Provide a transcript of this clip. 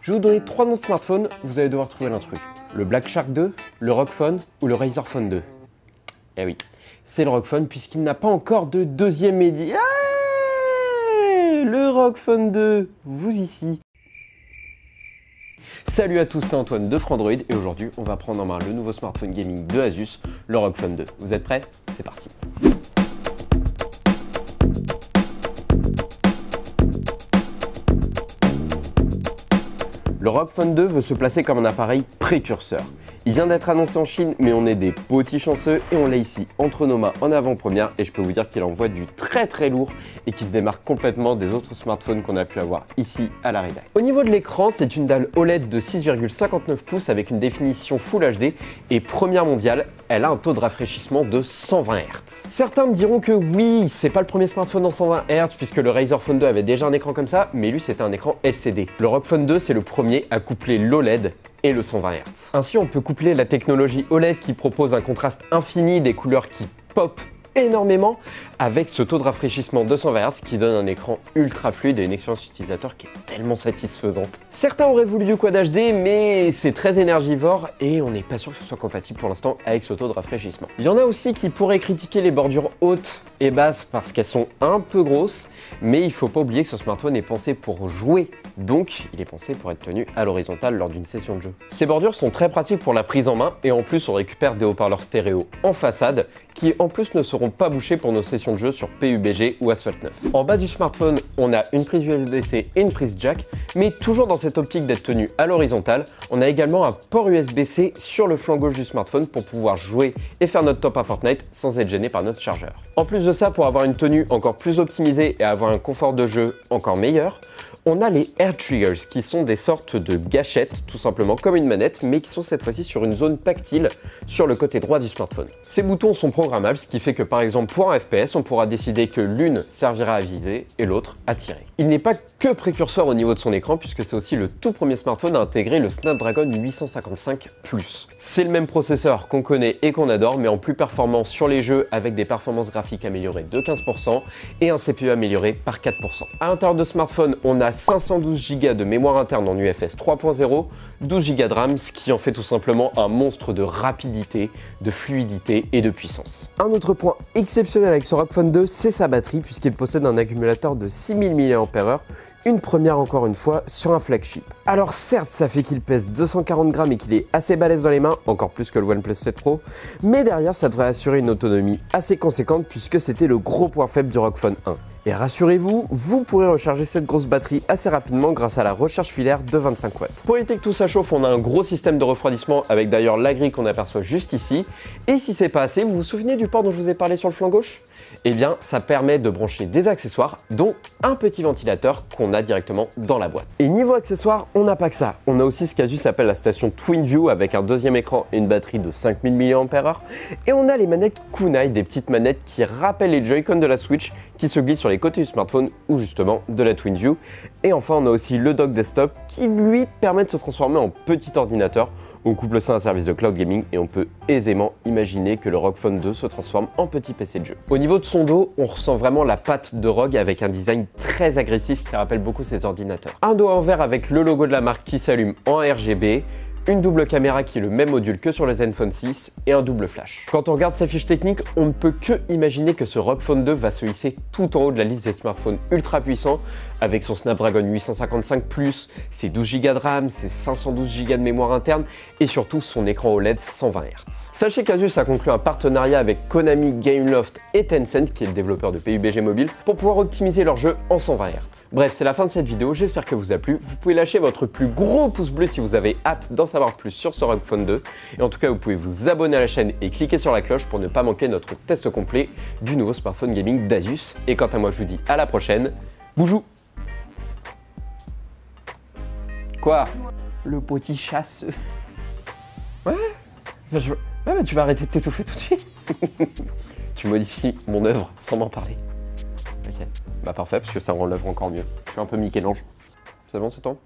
Je vais vous donner 3 noms de smartphones, vous allez devoir trouver l'un truc. Le Black Shark 2, le ROG Phone ou le Razer Phone 2. Eh oui, c'est le ROG Phone puisqu'il n'a pas encore de deuxième édition. Le ROG Phone 2, vous ici. Salut à tous, c'est Antoine de Frandroid et aujourd'hui on va prendre en main le nouveau smartphone gaming de Asus, le ROG Phone 2. Vous êtes prêts? C'est parti. Le ROG Phone 2 veut se placer comme un appareil précurseur. Il vient d'être annoncé en Chine, mais on est des petits chanceux et on l'a ici entre nos mains en avant-première et je peux vous dire qu'il envoie du très lourd et qui se démarque complètement des autres smartphones qu'on a pu avoir ici à la rédac. Au niveau de l'écran, c'est une dalle OLED de 6,59 pouces avec une définition Full HD et première mondiale, elle a un taux de rafraîchissement de 120 Hz. Certains me diront que oui, c'est pas le premier smartphone en 120 Hz puisque le Razer Phone 2 avait déjà un écran comme ça, mais lui c'était un écran LCD. Le ROG Phone 2 c'est le premier à coupler l'OLED et le 120 Hz. Ainsi, on peut coupler la technologie OLED qui propose un contraste infini des couleurs qui pop énormément avec ce taux de rafraîchissement de 120 Hz qui donne un écran ultra fluide et une expérience utilisateur qui est tellement satisfaisante. Certains auraient voulu du Quad HD, mais c'est très énergivore et on n'est pas sûr que ce soit compatible pour l'instant avec ce taux de rafraîchissement. Il y en a aussi qui pourraient critiquer les bordures hautes et basses parce qu'elles sont un peu grosses, mais il faut pas oublier que ce smartphone est pensé pour jouer, donc il est pensé pour être tenu à l'horizontale lors d'une session de jeu. Ces bordures sont très pratiques pour la prise en main et en plus on récupère des haut-parleurs stéréo en façade qui en plus ne seront pas bouchés pour nos sessions de jeu sur PUBG ou Asphalt 9. En bas du smartphone, on a une prise USB-C et une prise jack, mais toujours dans cette optique d'être tenu à l'horizontale, on a également un port USB-C sur le flanc gauche du smartphone pour pouvoir jouer et faire notre top à Fortnite sans être gêné par notre chargeur. En plus de ça, pour avoir une tenue encore plus optimisée et avoir un confort de jeu encore meilleur, on a les Air Triggers qui sont des sortes de gâchettes, tout simplement comme une manette, mais qui sont cette fois-ci sur une zone tactile sur le côté droit du smartphone. Ces boutons sont programmables, ce qui fait que par exemple pour un FPS, on pourra décider que l'une servira à viser et l'autre à tirer. Il n'est pas que précurseur au niveau de son écran puisque c'est aussi le tout premier smartphone à intégrer le Snapdragon 855 Plus. C'est le même processeur qu'on connaît et qu'on adore, mais en plus performant sur les jeux avec des performances graphiques améliorées de 15% et un CPU amélioré par 4%. À l'intérieur de smartphone, on a 512 Go de mémoire interne en UFS 3.0, 12 Go de RAM, ce qui en fait tout simplement un monstre de rapidité, de fluidité et de puissance. Un autre point exceptionnel avec ce ROG Phone 2, c'est sa batterie puisqu'il possède un accumulateur de 6000 mAh, une première encore une fois sur un flagship. Alors certes, ça fait qu'il pèse 240 grammes et qu'il est assez balèze dans les mains, encore plus que le OnePlus 7 Pro, mais derrière ça devrait assurer une autonomie assez conséquente puisque c'était le gros point faible du ROG Phone 1. Et rassurez-vous, vous pourrez recharger cette grosse batterie assez rapidement grâce à la recharge filaire de 25 watts. Pour éviter que tout ça chauffe, on a un gros système de refroidissement avec d'ailleurs la grille qu'on aperçoit juste ici. Et si c'est pas assez, vous vous souvenez du port dont je vous ai parlé sur le flanc gauche? Eh bien, ça permet de brancher des accessoires, dont un petit ventilateur qu'on a directement dans la boîte. Et niveau accessoires, on n'a pas que ça. On a aussi ce qu'Asus appelle la station TwinView avec un deuxième écran et une batterie de 5000 mAh. Et on a les manettes Kunai, des petites manettes qui rappellent les Joy-Con de la Switch qui se glissent sur les côtés du smartphone ou justement de la TwinView. Et enfin, on a aussi le dock desktop qui lui permet de se transformer en petit ordinateur. On couple ça à un service de cloud gaming et on peut aisément imaginer que le ROG Phone 2 se transforme en petit PC de jeu. Au niveau de son dos, on ressent vraiment la patte de ROG avec un design très agressif qui rappelle beaucoup ses ordinateurs. Un dos en verre avec le logo de la marque qui s'allume en RGB, une double caméra qui est le même module que sur le Zenfone 6 et un double flash. Quand on regarde sa fiche technique, on ne peut que imaginer que ce ROG Phone 2 va se hisser tout en haut de la liste des smartphones ultra puissants avec son Snapdragon 855 Plus, ses 12 Go de RAM, ses 512 Go de mémoire interne et surtout son écran OLED 120 Hz. Sachez qu'Asus a conclu un partenariat avec Konami, Gameloft et Tencent, qui est le développeur de PUBG Mobile, pour pouvoir optimiser leur jeu en 120 Hz. Bref, c'est la fin de cette vidéo, j'espère qu'elle vous a plu. Vous pouvez lâcher votre plus gros pouce bleu si vous avez hâte d'en savoir plus sur ce ROG Phone 2. Et en tout cas, vous pouvez vous abonner à la chaîne et cliquer sur la cloche pour ne pas manquer notre test complet du nouveau smartphone gaming d'Asus. Et quant à moi, je vous dis à la prochaine. Boujou! Quoi? Le petit chasseux. Ouais, bah tu vas arrêter de t'étouffer tout de suite. Tu modifies mon œuvre sans m'en parler. Ok, bah parfait, parce que ça rend l'œuvre encore mieux. Je suis un peu Michel-Ange. C'est bon, c'est toi?